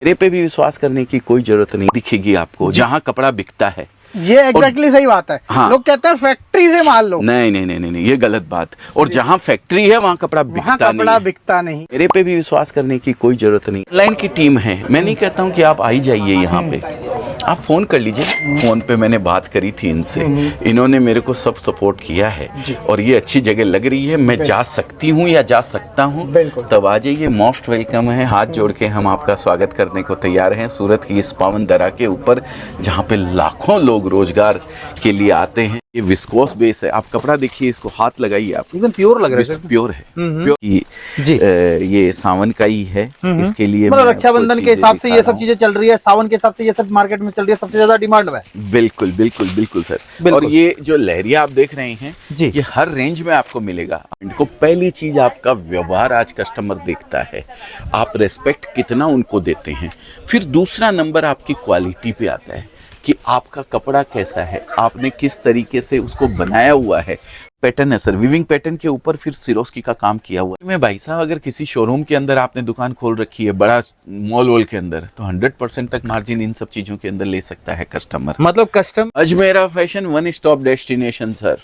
मेरे पे भी विश्वास करने की कोई जरूरत नहीं दिखेगी आपको। जहाँ कपड़ा बिकता है, ये एग्जैक्टली सही बात है। हाँ। लोग कहते हैं फैक्ट्री से माल लो। नहीं नहीं नहीं नहीं नहीं, ये गलत बात। और जहाँ फैक्ट्री है वहाँ कपड़ा वहाँ बिकता कपड़ा नहीं। बिकता नहीं। मेरे पे भी विश्वास करने की कोई जरूरत नहीं। ऑनलाइन की टीम है, मैं नहीं कहता हूँ कि आप आई जाइए यहाँ पे, आप फोन कर लीजिए। फोन पे मैंने बात करी थी इनसे, इन्होंने मेरे को सब सपोर्ट किया है और ये अच्छी जगह लग रही है। मैं जा सकती हूँ या जा सकता हूँ, तब आ जाइए। मोस्ट वेलकम है। हाथ जोड़ के हम आपका स्वागत करने को तैयार हैं सूरत की इस पावन दरा के ऊपर, जहाँ पे लाखों लोग रोजगार के लिए आते हैं। ये विस्कोस बेस है। आप कपड़ा देखिए, इसको हाथ लगाइए, आप एकदम प्योर लग रहा है। प्योर है, प्योर। जी। ये सावन का ही है। इसके लिए मतलब रक्षाबंधन के हिसाब से ये सब चीजें चल रही है, सावन के हिसाब से ये सब मार्केट में चल रही है, सबसे ज्यादा डिमांड में। बिल्कुल बिल्कुल बिल्कुल सर। बिल्कुल। और ये जो लहरिया आप देख रहे हैं जी, ये हर रेंज में आपको मिलेगा। इनको पहली चीज आपका व्यवहार आज कस्टमर देखता है, आप रेस्पेक्ट कितना उनको देते हैं। फिर दूसरा नंबर आपकी क्वालिटी पे आता है कि आपका कपड़ा कैसा है, आपने किस तरीके से उसको बनाया हुआ है। पैटर्न है सर, विविंग पैटर्न के ऊपर फिर सिरोस्की का काम किया हुआ है। मैं भाई साहब, अगर किसी शोरूम के अंदर आपने दुकान खोल रखी है बड़ा मॉल वॉल के अंदर, तो 100% तक मार्जिन इन सब चीजों के अंदर ले सकता है कस्टमर। मतलब customer Ajmera fashion one stop destination sir.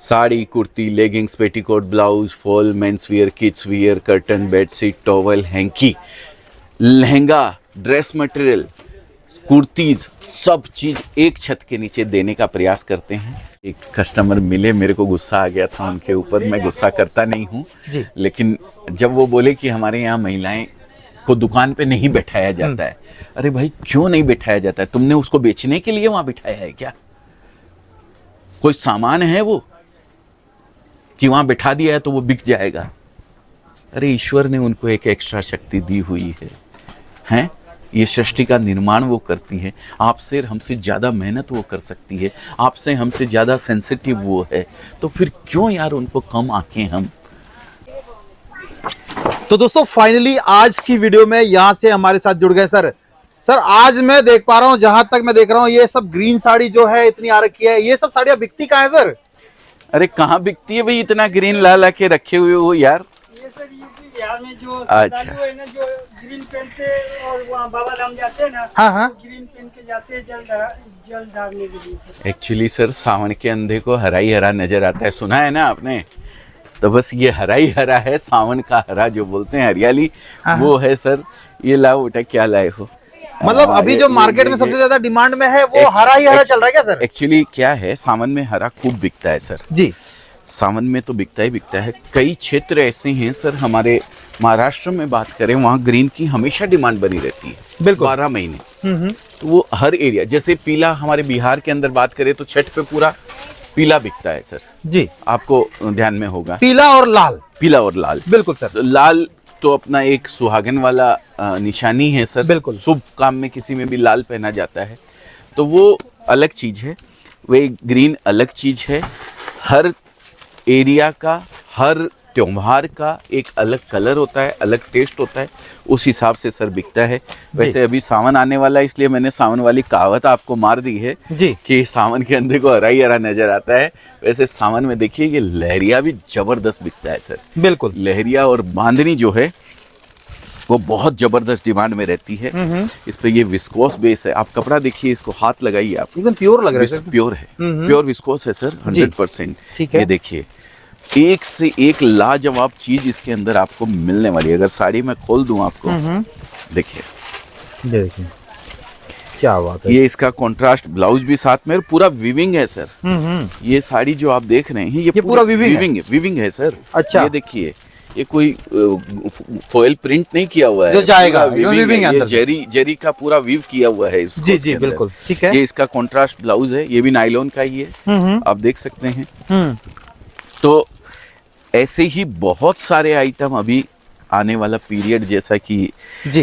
Sari, kurti, leggings, petticoat, blouse, fall, men's wear, kids wear, curtain, bedsheet, towel, hanky, lehenga, dress material, kurtis, सब चीज एक छत के नीचे देने का प्रयास करते हैं। एक कस्टमर मिले, मेरे को गुस्सा आ गया था उनके ऊपर। मैं गुस्सा करता नहीं हूँ, लेकिन जब वो बोले कि हमारे यहाँ महिलाएं को दुकान पे नहीं बैठाया जाता है, अरे भाई क्यों नहीं बैठाया जाता है? तुमने उसको बेचने के लिए वहां बिठाया है क्या? कोई सामान है वो कि वहां बैठा दिया है तो वो बिक जाएगा? अरे ईश्वर ने उनको एक एक्स्ट्रा शक्ति दी हुई है, हैं? ये सृष्टि का निर्माण वो करती है। आपसे हमसे ज़्यादा मेहनत वो कर सकती है, आपसे हमसे ज़्यादा सेंसिटिव वो है, तो फिर क्यों यार उनको कम आंखें हम। तो दोस्तों फाइनली आज की वीडियो में यहाँ से हमारे साथ जुड़ गए सर। सर आज मैं देख पा रहा हूँ, जहां तक मैं देख रहा हूँ, ये सब ग्रीन साड़ी जो है इतनी आ रखी है, ये सब साड़ियाँ बिकती कहाँ है सर? अरे कहाँ बिकती है भाई, इतना ग्रीन ला ला के रखे हुए हो यार। ये सर यूपी बिहार में जो अच्छा। श्रद्धालु है ना, जो ग्रीन पहनते और वहाँ बाबा धाम जाते हैं ना, हाँ हाँ। ग्रीन पहन के जाते हैं जल ढारने के लिए। एक्चुअली सर सावन के अंधे को हरा ही हरा नजर आता है, सुना है ना आपने? तो बस ये हरा ही हरा है, सावन का हरा जो बोलते हैं, हरियाली, वो है सर। ये लाओ बेटा, क्या लाए हो? मतलब अभी जो मार्केट में सबसे ज्यादा डिमांड में है वो हरा ही हरा चल रहा है क्या सर? एक्चुअली क्या है, सावन में हरा खूब बिकता है सर जी। सावन में तो बिकता ही बिकता है। कई क्षेत्र ऐसे हैं सर, हमारे महाराष्ट्र में बात करें, वहाँ ग्रीन की हमेशा डिमांड बनी रहती है, बिल्कुल 12 महीने। तो वो हर एरिया, जैसे पीला हमारे बिहार के अंदर बात करें तो छठ पे पूरा पीला बिकता है सर जी, आपको ध्यान में होगा। पीला और लाल। पीला और लाल, बिल्कुल सर। तो लाल तो अपना एक सुहागन वाला निशानी है सर, बिल्कुल। शुभ काम में किसी में भी लाल पहना जाता है, तो वो अलग चीज है। वे ग्रीन अलग चीज है। हर एरिया का, हर त्योहार का एक अलग कलर होता है, अलग टेस्ट होता है, उस हिसाब से सर बिकता है। वैसे अभी सावन आने वाला है, इसलिए मैंने सावन वाली कहावत आपको मार दी है जी कि सावन के अंधे को हरा ही हरा नजर आता है। वैसे सावन में देखिए ये लहरिया भी जबरदस्त बिकता है सर। बिल्कुल। लहरिया और बांधनी जो है वो बहुत जबरदस्त डिमांड में रहती है। इस पे ये विस्कोस बेस है। आप कपड़ा देखिए, इसको हाथ लगाइए, आप एकदम प्योर लग रहा है सर। प्योर है, प्योर विस्कोस है सर, 100%। ठीक है। ये देखिए, एक से एक लाजवाब चीज इसके अंदर आपको मिलने वाली है। अगर साड़ी में खोल दूं आपको, देखिए, ये देखिए क्या बात है। ये इसका कॉन्ट्रास्ट ब्लाउज भी साथ में, और पूरा विविंग है सर। ये साड़ी जो आप देख रहे हैं ये पूरा विविंग है, विविंग है सर। अच्छा। ये देखिए, ये कोई फॉयल प्रिंट नहीं किया हुआ है, जो जाएगा विविंग है। ये जरी का पूरा वीव किया हुआ है इसको। जी जी बिल्कुल ठीक है। ये इसका कॉन्ट्रास्ट ब्लाउज है, ये भी नायलॉन का ही है, आप देख सकते हैं। तो ऐसे ही बहुत सारे आइटम अभी आने वाला पीरियड, जैसा कि जी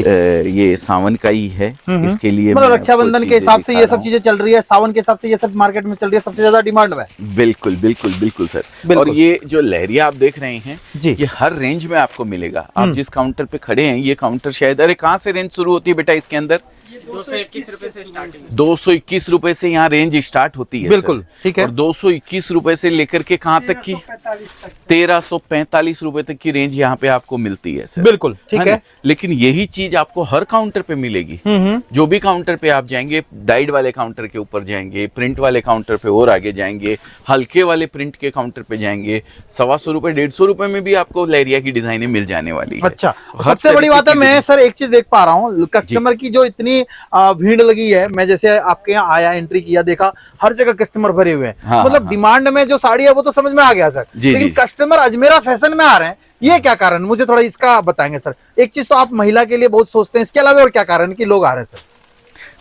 ये सावन का ही है, इसके लिए मतलब रक्षाबंधन के हिसाब से ये सब चीजें चल रही है, सावन के हिसाब से ये सब मार्केट में चल रही है, सबसे ज्यादा डिमांड में। बिल्कुल बिल्कुल बिल्कुल सर। बिल्कुल। और ये जो लहरिया आप देख रहे हैं जी, ये हर रेंज में आपको मिलेगा। आप जिस काउंटर पे खड़े हैं, ये काउंटर शायद, अरे कहाँ से रेंज शुरू होती है बेटा इसके अंदर? 221 रुपए से स्टार्टिंग। 221 रुपए से यहाँ रेंज स्टार्ट होती है बिल्कुल, सर। ठीक है। और 221 रुपए से लेकर के कहाँ तक की 45 तक। 1345 रुपए तक की रेंज यहाँ पे आपको मिलती है सर। बिल्कुल, ठीक ना? है। लेकिन यही चीज आपको हर काउंटर पे मिलेगी। जो भी काउंटर पे आप जाएंगे, डाइड वाले काउंटर के ऊपर जाएंगे, प्रिंट वाले काउंटर पे और आगे जाएंगे, हल्के वाले प्रिंट के काउंटर पे जाएंगे, 125 रुपए 150 रुपए में भी आपको लहरिया की डिजाइनें मिल जाने वाली है। अच्छा, हर सबसे बड़ी तरीके बात है, की मैं डिजाइन- सर एक चीज देख पा रहा हूँ, कस्टमर की जो इतनी भीड़ लगी है, मैं जैसे आपके यहाँ आया, एंट्री किया, देखा हर जगह कस्टमर भरे हुए हैं। हाँ, मतलब हाँ। डिमांड में जो साड़ी है वो तो समझ में आ गया सर, जी, लेकिन जी। कस्टमर अजमेरा फैशन में आ रहे हैं, ये क्या कारण, मुझे थोड़ा इसका बताएंगे सर। एक चीज तो आप महिला के लिए बहुत सोचते हैं, इसके अलावा और क्या कारण है कि लोग आ रहे हैं सर?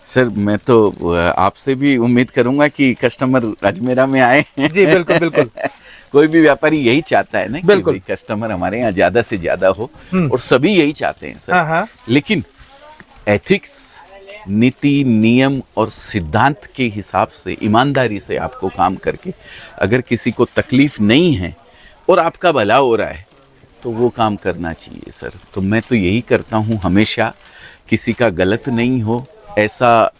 सर मैं तो आपसे भी उम्मीद करूंगा कि कस्टमर अजमेरा में आए। जी बिल्कुल बिल्कुल। कोई भी व्यापारी यही चाहता है ना कि बिल्कुल। भाई कस्टमर हमारे यहाँ ज्यादा से ज्यादा हो, और सभी यही चाहते हैं हाँ, सर। हाँ। लेकिन एथिक्स, नीति, नियम और सिद्धांत के हिसाब से ईमानदारी से आपको काम करके अगर किसी को तकलीफ नहीं है और आपका भला हो रहा है तो वो काम करना चाहिए सर। तो मैं तो यही करता हूँ, हमेशा किसी का गलत नहीं हो ऐसा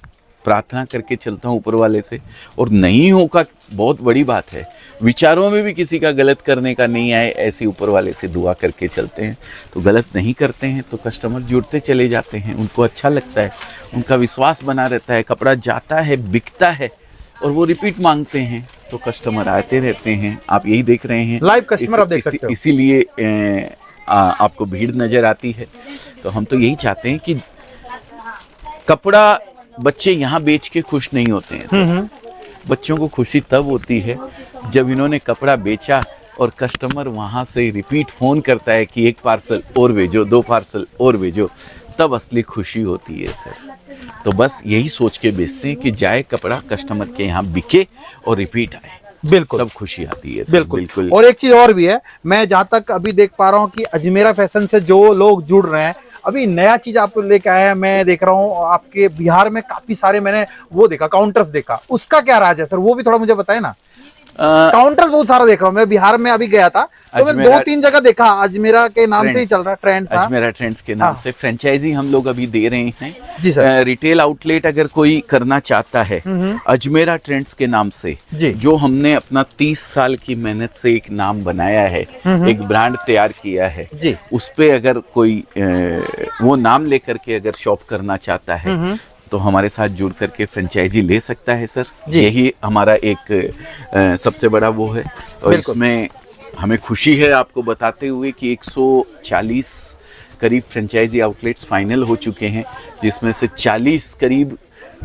प्रार्थना करके चलता हूँ ऊपर वाले से। और नहीं होगा बहुत बड़ी बात है, विचारों में भी किसी का गलत करने का नहीं आए ऐसे ऊपर वाले से दुआ करके चलते हैं। तो गलत नहीं करते हैं तो कस्टमर जुड़ते चले जाते हैं, उनको अच्छा लगता है, उनका विश्वास बना रहता है, कपड़ा जाता है, बिकता है और वो रिपीट मांगते हैं, तो कस्टमर आते रहते हैं। आप यही देख रहे हैं, लाइव कस्टमर आप देख सकते हो। इसीलिए आपको भीड़ नजर आती है। तो हम तो यही चाहते हैं कि कपड़ा बच्चे यहाँ बेच के खुश नहीं होते हैं सर। बच्चों को खुशी तब होती है जब इन्होंने कपड़ा बेचा और कस्टमर वहाँ से रिपीट फोन करता है कि 1 पार्सल और भेजो, 2 पार्सल और भेजो, तब असली खुशी होती है सर। तो बस यही सोच के बेचते हैं कि जाए कपड़ा कस्टमर के यहाँ बिके और रिपीट आए, बिल्कुल तब खुशी आती है सर। बिल्कुल बिल्कुल। और एक चीज और भी है, मैं जहां तक अभी देख पा रहा हूँ कि अजमेरा फैशन से जो लोग जुड़ रहे हैं, अभी नया चीज आप लेके आया है, मैं देख रहा हूँ आपके बिहार में काफी सारे मैंने वो देखा, काउंटर्स देखा, उसका क्या राज है सर, वो भी थोड़ा मुझे बताए ना। काउंटर्स बहुत सारा देख रहा हूँ मैं, बिहार में अभी गया था तो मैं 2-3 जगह देखा, अजमेरा के नाम से ही चल रहा है, ट्रेंड्स। अजमेरा ट्रेंड्स के नाम से फ्रेंचाइजी हम लोग अभी दे रहे हैं जी सर। रिटेल आउटलेट अगर कोई करना चाहता है अजमेरा ट्रेंड्स के नाम से, जी। जो हमने अपना 30 साल की मेहनत से एक नाम बनाया है, एक ब्रांड तैयार किया है जी। उस पे अगर कोई वो नाम लेकर के अगर शॉप करना चाहता है तो हमारे साथ जुड़ करके फ्रेंचाइजी ले सकता है सर। यही हमारा एक सबसे बड़ा वो है। और इसमें हमें खुशी है आपको बताते हुए कि 140 करीब फ्रेंचाइजी आउटलेट्स फाइनल हो चुके हैं, जिसमें से 40 करीब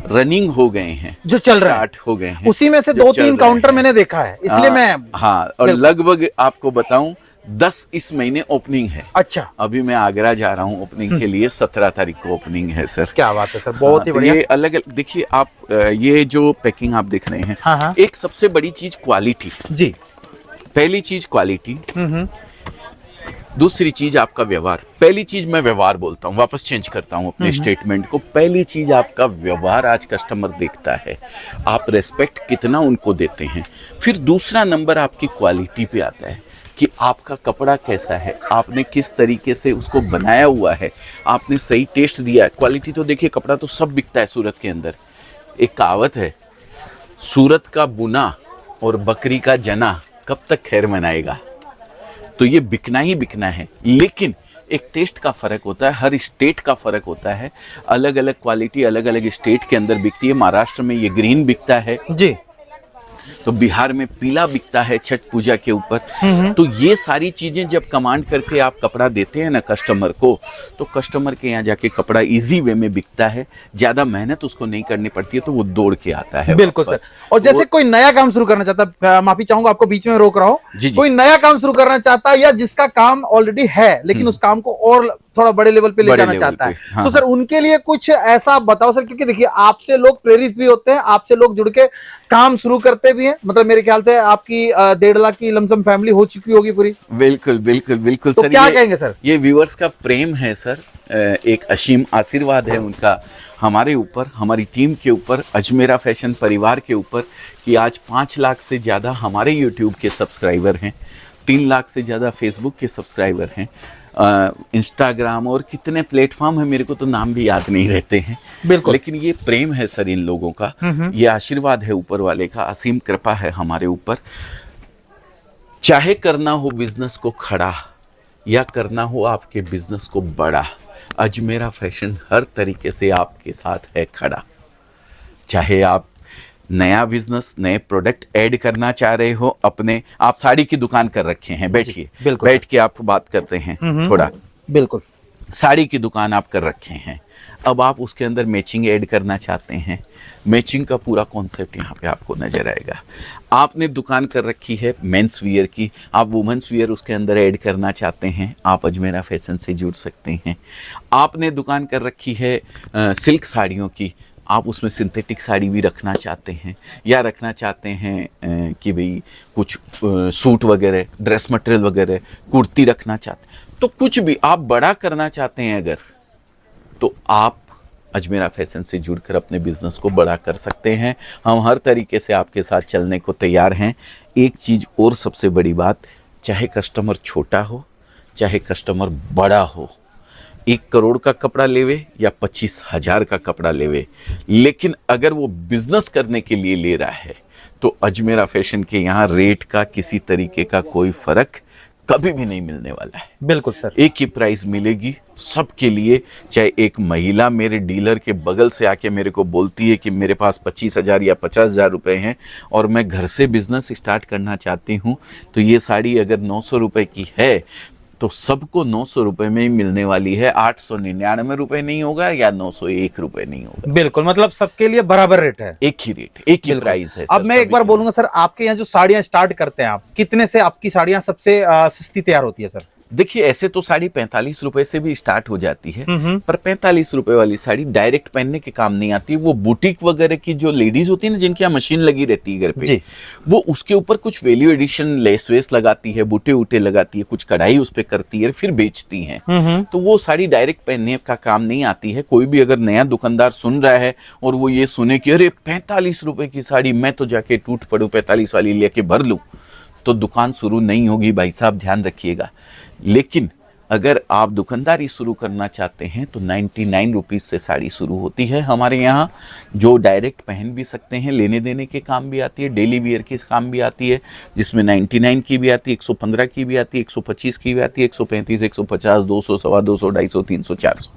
रनिंग हो गए हैं, जो चल रहा है, हो गए हैं। उसी में से जो 2-3 चल रहे काउंटर हैं। मैंने देखा है, इसलिए मैं हाँ, और लगभग आपको बताऊं 10 इस महीने ओपनिंग है। अच्छा, अभी मैं आगरा जा रहा हूँ ओपनिंग के लिए, 17 तारीख को ओपनिंग है सर। क्या बात है सर, बहुत ही तो बढ़िया। ये अलग अलग देखिए आप, ये जो पैकिंग आप देख रहे हैं, हाँ, हाँ। एक सबसे बड़ी चीज क्वालिटी। जी। पहली चीज क्वालिटी, दूसरी चीज आपका व्यवहार। पहली चीज मैं व्यवहार बोलता हूँ, वापस चेंज करता हूँ अपने स्टेटमेंट को। पहली चीज आपका व्यवहार आज कस्टमर देखता है, आप रेस्पेक्ट कितना उनको देते हैं। फिर दूसरा नंबर आपकी क्वालिटी पे आता है कि आपका कपड़ा कैसा है, आपने किस तरीके से उसको बनाया हुआ है, आपने सही टेस्ट दिया है। क्वालिटी तो देखिए, कपड़ा तो सब बिकता है सूरत के अंदर। एक कहावत है, सूरत का बुना और बकरी का जना कब तक खैर मनाएगा। तो ये बिकना ही बिकना है, लेकिन एक टेस्ट का फर्क होता है, हर स्टेट का फर्क होता है, अलग अलग क्वालिटी अलग अलग स्टेट के अंदर बिकती है। महाराष्ट्र में ये ग्रीन बिकता है जी, तो बिहार में पीला बिकता है छठ पूजा के ऊपर। तो ये सारी चीजें जब कमांड करके आप कपड़ा देते हैं ना कस्टमर को, तो कस्टमर के यहाँ जाके कपड़ा इजी वे में बिकता है, ज्यादा मेहनत उसको नहीं करनी पड़ती है, तो वो दौड़ के आता है। बिल्कुल सर। और जैसे कोई नया काम शुरू करना चाहता है, माफी चाहूंगा आपको बीच में रोक रहा हूँ, जी, जी। कोई नया काम शुरू करना चाहता है या जिसका काम ऑलरेडी है लेकिन उस काम को और थोड़ा बड़े लेवल पे ले बड़े जाना लेवल चाहता पे, है, हाँ, तो सर उनके लिए कुछ ऐसा बताओ सर, क्योंकि देखिए आपसे लोग प्रेरित भी होते हैं, आपसे लोग जुड़ के काम शुरू करते भी हैं। मतलब मेरे ख्याल से आपकी 1.5 लाख की लमसम फैमिली हो चुकी होगी पूरी। बिल्कुल बिल्कुल बिल्कुल तो सर। क्या कहेंगे सर? ये व्यूअर्स का प्रेम है सर, एक असीम आशीर्वाद है उनका हमारे ऊपर, हमारी टीम के ऊपर, अजमेरा फैशन परिवार के ऊपर, कि आज 5 लाख से ज़्यादा हमारे यूट्यूब के सब्सक्राइबर हैं, 3 लाख से ज़्यादा फेसबुक के सब्सक्राइबर हैं। इंस्टाग्राम और कितने प्लेटफॉर्म है, मेरे को तो नाम भी याद नहीं रहते हैं। बिल्कुल। लेकिन ये प्रेम है सर इन लोगों का, ये आशीर्वाद है ऊपर वाले का, असीम कृपा है हमारे ऊपर। चाहे करना हो बिजनेस को खड़ा या करना हो आपके बिजनेस को बड़ा, अजमेरा फैशन हर तरीके से आपके साथ है खड़ा। चाहे आप नया बिजनेस, नए प्रोडक्ट ऐड करना चाह रहे हो अपने, आप साड़ी की दुकान कर रखे हैं, बैठिए, बिल्कुल। बैठ के आप बात करते हैं थोड़ा। बिल्कुल। साड़ी की दुकान आप कर रखे हैं, अब आप उसके अंदर मैचिंग ऐड करना चाहते हैं, मैचिंग का पूरा कॉन्सेप्ट यहाँ पे आपको नजर आएगा। आपने दुकान कर रखी है मेंस वियर की, आप वुमेन्स वियर उसके अंदर ऐड करना चाहते हैं, आप अजमेरा फैशन से जुड़ सकते हैं। आपने दुकान कर रखी है सिल्क साड़ियों की, आप उसमें सिंथेटिक साड़ी भी रखना चाहते हैं, या रखना चाहते हैं कि भाई कुछ सूट वगैरह, ड्रेस मटेरियल वगैरह, कुर्ती रखना चाहते हैं, तो कुछ भी आप बड़ा करना चाहते हैं अगर, तो आप अजमेरा फैशन से जुड़कर अपने बिजनेस को बड़ा कर सकते हैं। हम हर तरीके से आपके साथ चलने को तैयार हैं। एक चीज़ और सबसे बड़ी बात, चाहे कस्टमर छोटा हो चाहे कस्टमर बड़ा हो, 1 करोड़ का कपड़ा लेवे या 25,000 का कपड़ा लेवे, लेकिन अगर वो बिजनेस करने के लिए ले रहा है तो अजमेरा फैशन के यहाँ रेट का किसी तरीके का कोई फर्क कभी भी नहीं मिलने वाला है। बिल्कुल सर। एक ही प्राइस मिलेगी सबके लिए। चाहे एक महिला मेरे डीलर के बगल से आके मेरे को बोलती है कि मेरे पास 25,000 या 50,000 रुपए हैं और मैं घर से बिजनेस स्टार्ट करना चाहती हूँ, तो ये साड़ी अगर 900 रुपए की है तो सबको 900 रुपए में ही मिलने वाली है। 899 रुपए नहीं होगा या 901 रुपए नहीं होगा। बिल्कुल, मतलब सबके लिए बराबर रेट है, एक ही रेट, एक ही प्राइस है। अब मैं एक बार बोलूंगा सर, आपके यहाँ जो साड़ियाँ स्टार्ट करते हैं आप, कितने से आपकी साड़ियाँ सबसे सस्ती तैयार होती है सर? देखिए, ऐसे तो साड़ी 45 रुपए से भी स्टार्ट हो जाती है, पर 45 रुपए वाली साड़ी डायरेक्ट पहनने के काम नहीं आती। वो बुटीक वगैरह की जो लेडीज होती है ना, जिनकी यहाँ मशीन लगी रहती है घर पे, वो उसके ऊपर कुछ वैल्यू एडिशन लेस वेस लगाती है, बूटे उटे लगाती है, कुछ कढ़ाई उस पर करती है, फिर बेचती हैं। तो वो साड़ी डायरेक्ट पहनने का काम नहीं आती है। कोई भी अगर नया दुकानदार सुन रहा है और वो ये सुने कि अरे 45 रुपए की साड़ी, मैं तो जाके टूट पड़ू 45 वाली लेके भर लूं, तो दुकान शुरू नहीं होगी भाई साहब, ध्यान रखिएगा। लेकिन अगर आप दुकानदारी शुरू करना चाहते हैं तो 99 रुपीज़ से साड़ी शुरू होती है हमारे यहाँ, जो डायरेक्ट पहन भी सकते हैं, लेने देने के काम भी आती है, डेली वियर के काम भी आती है, जिसमें 99 की भी आती है, 115 की भी आती है, 125 की भी आती है, 135, 150, 200, 250, 250, 300, 400,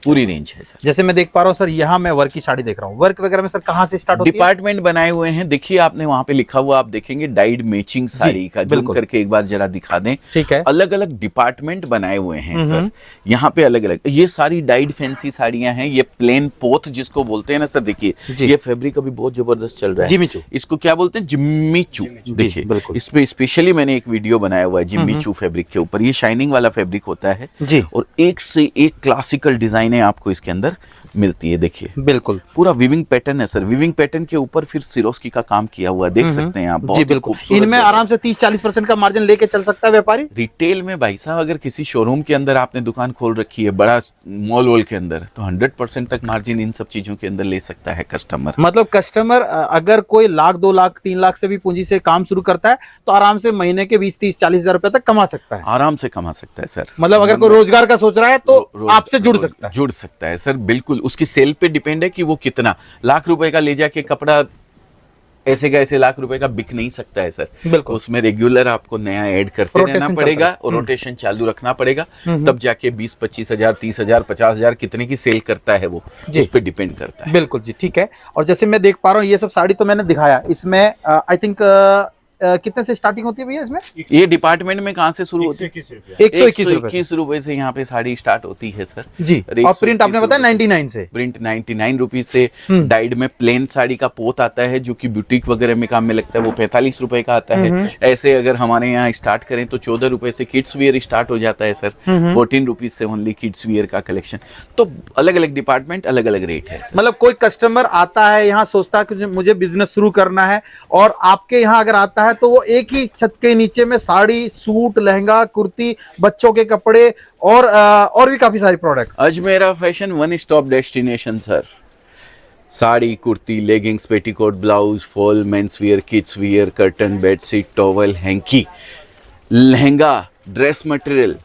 पूरी रेंज है सर। जैसे मैं देख पा रहा हूँ सर, यहाँ मैं वर्क की साड़ी देख रहा हूँ, वर्क वगैरह में सर कहाँ से स्टार्ट होती है? डिपार्टमेंट बनाए हुए हैं, देखिए आपने वहां पे लिखा हुआ, आप देखेंगे डाइड मैचिंग साड़ी का, जूम करके एक बार जरा दिखा दें। ठीक है। अलग अलग डिपार्टमेंट बनाए हुए हैं सर, यहाँ पे अलग अलग, ये सारी डाइड फैंसी साड़ियां हैं। ये प्लेन पोथ जिसको बोलते हैं ना सर, देखिए ये फैब्रिक अभी बहुत जबरदस्त चल रहा है, जिम्मीचू, इसको क्या बोलते हैं, जिम्मीचू। देखिए इस पे स्पेशली मैंने एक वीडियो बनाया हुआ है जिम्मीचू फैब्रिक के ऊपर। ये शाइनिंग वाला फैब्रिक होता है जी, और एक से एक क्लासिकल डिजाइन है आपको इसके अंदर मिलती है। देखिए बिल्कुल पूरा विविंग पैटर्न है सर, विविंग पैटर्न के ऊपर फिर सिरोस्की का काम किया हुआ है, देख सकते हैं आप। जी बिल्कुल, इनमें आराम से 30-40% का मार्जिन लेके चल सकता है व्यापारी। रिटेल में भाई साहब, अगर किसी शोरूम के अंदर आपने दुकान खोल रखी है बड़ा मॉल वॉल के अंदर, तो 100% तक मार्जिन इन सब चीजों के अंदर ले सकता है कस्टमर। मतलब कस्टमर अगर कोई 1,00,000, 2,00,000, 3,00,000 से भी पूंजी से काम शुरू करता है तो आराम से महीने के 20, 30, 40 हजार रुपए तक कमा सकता है, आराम से कमा सकता है सर। मतलब अगर कोई रोजगार का सोच रहा है तो आपसे जुड़ सकता है। जुड़ सकता है सर, बिल्कुल। उसकी सेल पे डिपेंड है कि वो कितना लाख रुपए का ले जाके कपड़ा ऐसे का ऐसे लाख रुपए का बिक नहीं सकता है सर। बिल्कुल, उसमें रेगुलर आपको नया ऐड करते रहना पड़ेगा और रोटेशन चालू रखना पड़ेगा, तब जाके 20-25 हजार, 30 हजार, 50 हजार कितने की सेल करता है वो उस पर डिपेंड करता है। बिल्कुल जी, ठीक है। और जैसे मैं देख पा रहा हूँ, ये सब साड़ी तो मैंने दिखाया, इसमें आई थिंक कितने से स्टार्टिंग होती है भैया इसमें? ये डिपार्टमेंट में कहाँ से शुरू होती है? 121 रुपए से यहाँ पे साड़ी स्टार्ट होती है सर जी। और प्रिंट आपने बताया 99 से, प्रिंट 99 रुपीज से। डाइड में प्लेन साड़ी का पोत आता है जो कि बुटीक वगैरह में काम में लगता है, वो 45 रुपए का आता है। ऐसे अगर हमारे यहाँ स्टार्ट करें तो 14 रुपए से किड्स वियर स्टार्ट हो जाता है सर, 14 रुपीज से ओनली किड्स वियर का कलेक्शन। तो अलग अलग डिपार्टमेंट अलग अलग रेट है। मतलब कोई कस्टमर आता है यहाँ, सोचता है कि मुझे बिजनेस शुरू करना है, और आपके यहाँ अगर आता है तो वो एक ही छत के नीचे में साड़ी, सूट, लहंगा, कुर्ती, बच्चों के कपड़े और भी काफी सारी product. Ajmera fashion one stop destination sir. Sari, kurti, leggings, petticoat, blouse, fall, men's wear, kids wear, curtain, bedsheet, towel, hanky, lehenga, dress material,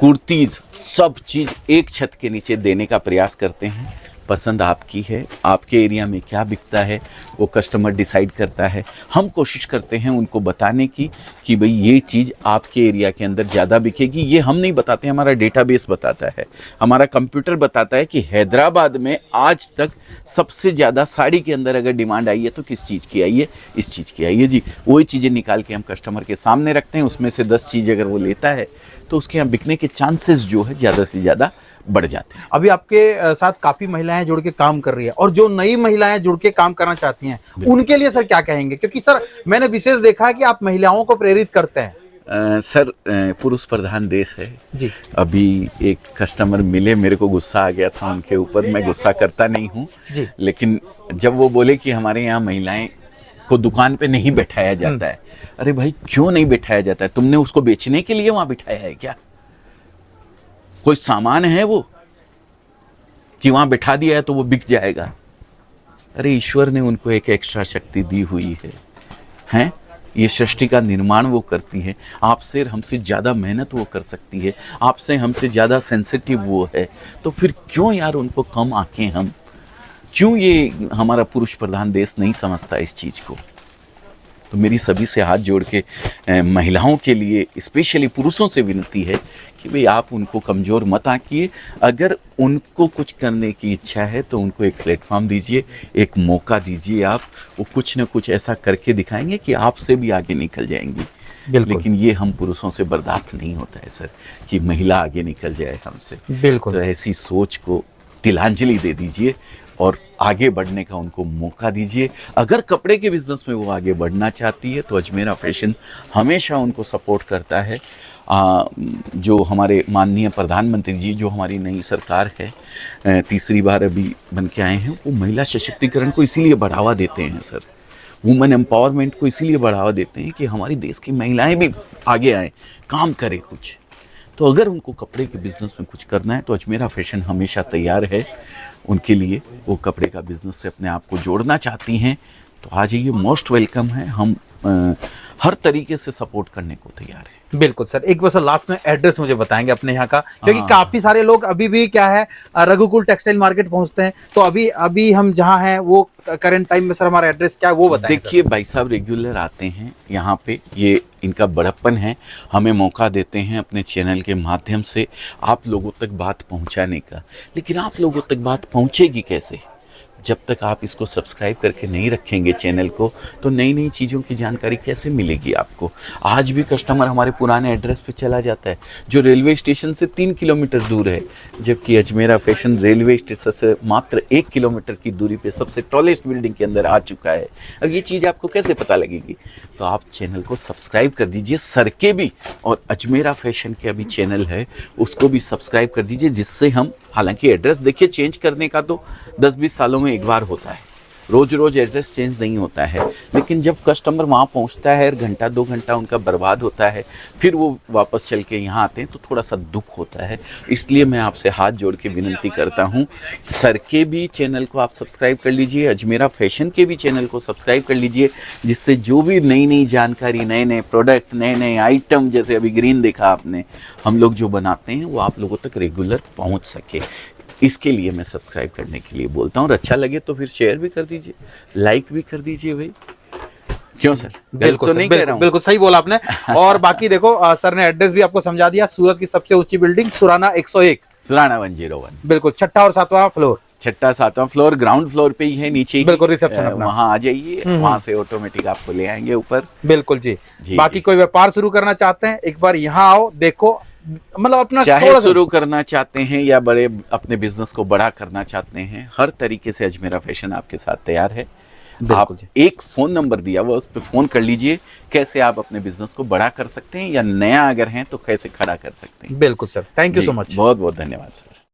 kurtis, सब चीज़ एक छत के नीचे देने का प्रयास करते हैं। पसंद आपकी है, आपके एरिया में क्या बिकता है वो कस्टमर डिसाइड करता है। हम कोशिश करते हैं उनको बताने की कि भाई ये चीज़ आपके एरिया के अंदर ज़्यादा बिकेगी। ये हम नहीं बताते, हमारा डेटाबेस बताता है, हमारा कंप्यूटर बताता है कि हैदराबाद में आज तक सबसे ज़्यादा साड़ी के अंदर अगर डिमांड आई है तो किस चीज़ की आई है, इस चीज़ की आई है जी। वही चीज़ें निकाल के हम कस्टमर के सामने रखते हैं। उसमें से 10 चीज़ अगर वो लेता है तो उसके यहाँ बिकने के चांसेस जो है ज़्यादा से ज़्यादा बढ़ जाते हैं। अभी आपके साथ काफी महिलाएं जुड़ के काम कर रही है, और जो नई महिलाएं जुड़ के काम करना चाहती हैं उनके लिए सर क्या कहेंगे? क्योंकि सर मैंने विशेष देखा है कि आप महिलाओं को प्रेरित करते हैं। सर पुरुष प्रधान देश है जी। अभी एक कस्टमर मिले, मेरे को गुस्सा आ गया था उनके ऊपर। मैं गुस्सा करता नहीं हूँ जी। लेकिन जब वो बोले कि हमारे यहाँ महिलाएं को दुकान पे नहीं बैठाया जाता है, अरे भाई क्यों नहीं बैठाया जाता है? तुमने उसको बेचने के लिए वहां बिठाया है क्या? कोई सामान है वो कि वहां बिठा दिया है तो वो बिक जाएगा? अरे ईश्वर ने उनको एक एक्स्ट्रा शक्ति दी हुई है, हैं? ये सृष्टि का निर्माण वो करती है। आपसे हमसे ज़्यादा मेहनत वो कर सकती है, आपसे हमसे ज़्यादा सेंसिटिव वो है। तो फिर क्यों यार उनको कम आंकें हम? क्यों ये हमारा पुरुष प्रधान देश नहीं समझता इस चीज़ को? तो मेरी सभी से हाथ जोड़ के महिलाओं के लिए, स्पेशली पुरुषों से विनती है कि भाई आप उनको कमज़ोर मत आंकिए। अगर उनको कुछ करने की इच्छा है तो उनको एक प्लेटफॉर्म दीजिए, एक मौका दीजिए। आप वो कुछ न कुछ ऐसा करके दिखाएंगे कि आपसे भी आगे निकल जाएंगी। लेकिन ये हम पुरुषों से बर्दाश्त नहीं होता है सर कि महिला आगे निकल जाए हमसे। बिल्कुल। तो ऐसी सोच को तिलांजलि दे दीजिए और आगे बढ़ने का उनको मौका दीजिए। अगर कपड़े के बिजनेस में वो आगे बढ़ना चाहती है तो अजमेरा फैशन हमेशा उनको सपोर्ट करता है। जो हमारे माननीय प्रधानमंत्री जी, जो हमारी नई सरकार है, तीसरी बार अभी बन के आए हैं, वो महिला सशक्तिकरण को इसीलिए बढ़ावा देते हैं सर। वुमेन एम्पावरमेंट को इसीलिए बढ़ावा देते हैं कि हमारी देश की महिलाएं भी आगे आएँ, काम करें कुछ। तो अगर उनको कपड़े के बिज़नेस में कुछ करना है तो अजमेरा फैशन हमेशा तैयार है उनके लिए। वो कपड़े का बिज़नेस से अपने आप को जोड़ना चाहती हैं तो आ जाइए, मोस्ट वेलकम है। हम हर तरीके से सपोर्ट करने को तैयार है। बिल्कुल सर। एक बार सर लास्ट में एड्रेस मुझे बताएंगे अपने यहाँ का, क्योंकि काफी सारे लोग अभी भी क्या है रघुकुल टेक्सटाइल मार्केट पहुंचते हैं। तो अभी हम जहाँ हैं वो करंट टाइम में सर हमारा एड्रेस क्या है वो बताएं। देखिए भाई साहब रेगुलर आते हैं यहाँ पे, ये इनका बड़प्पन है, हमें मौका देते हैं अपने चैनल के माध्यम से आप लोगों तक बात पहुँचाने का। लेकिन आप लोगों तक बात पहुँचेगी कैसे? जब तक आप इसको सब्सक्राइब करके नहीं रखेंगे चैनल को तो नई नई चीज़ों की जानकारी कैसे मिलेगी आपको? आज भी कस्टमर हमारे पुराने एड्रेस पे चला जाता है जो रेलवे स्टेशन से 3 किलोमीटर दूर है, जबकि अजमेरा फैशन रेलवे स्टेशन से मात्र 1 किलोमीटर की दूरी पे सबसे टॉलेस्ट बिल्डिंग के अंदर आ चुका है। अब ये चीज़ आपको कैसे पता लगेगी? तो आप चैनल को सब्सक्राइब कर दीजिए, सर के भी, और अजमेरा फैशन के अभी चैनल है उसको भी सब्सक्राइब कर दीजिए, जिससे हम, हालांकि एड्रेस देखिए चेंज करने का तो 10-20 सालों में एक बार होता है, रोज रोज एड्रेस चेंज नहीं होता है। लेकिन जब कस्टमर वहाँ पहुँचता है, घंटा 2 घंटा उनका बर्बाद होता है, फिर वो वापस चल के यहाँ आते हैं तो थोड़ा सा दुख होता है। इसलिए मैं आपसे हाथ जोड़ के विनती करता हूँ, सर के भी चैनल को आप सब्सक्राइब कर लीजिए, अजमेरा फैशन के भी चैनल को सब्सक्राइब कर लीजिए, जिससे जो भी नई नई जानकारी, नए नए प्रोडक्ट, नए नए आइटम, जैसे अभी ग्रीन देखा आपने, हम लोग जो बनाते हैं वो आप लोगों तक रेगुलर पहुँच सके। इसके लिए मैं सब्सक्राइब करने के लिए बोलता हूँ। और अच्छा लगे तो फिर शेयर भी कर दीजिए, लाइक भी कर दीजिए भाई। क्यों सर? बिल्कुल तो नहीं कह रहा हूँ। बिल्कुल सही बोला आपने। और बाकी देखो सर ने एड्रेस भी आपको समझा दिया। सूरत की सबसे ऊंची बिल्डिंग सुराना 101, सुराना 101, बिल्कुल 6ठा और 7वां फ्लोर, 6ठा 7वां फ्लोर, ग्राउंड फ्लोर पे ही है, नीचे ही बिल्कुल रिसेप्शन अपना। वहाँ आ जाइए, वहाँ से ऑटोमेटिक आपको ले आएंगे ऊपर। बिल्कुल जी। जी, बाकी जी। कोई व्यापार शुरू करना चाहते हैं, एक बार यहाँ आओ, देखो, मतलब अपना चाहे शुरू करना चाहते हैं या बड़े अपने बिजनेस को बड़ा करना चाहते हैं, हर तरीके से अजमेरा फैशन आपके साथ तैयार है। आप एक फोन नंबर दिया हुआ, उस पर फोन कर लीजिए, कैसे आप अपने बिजनेस को बड़ा कर सकते हैं, या नया अगर हैं तो कैसे खड़ा कर सकते हैं। बिल्कुल sir, thank you so much, बहुत बहुत धन्यवाद।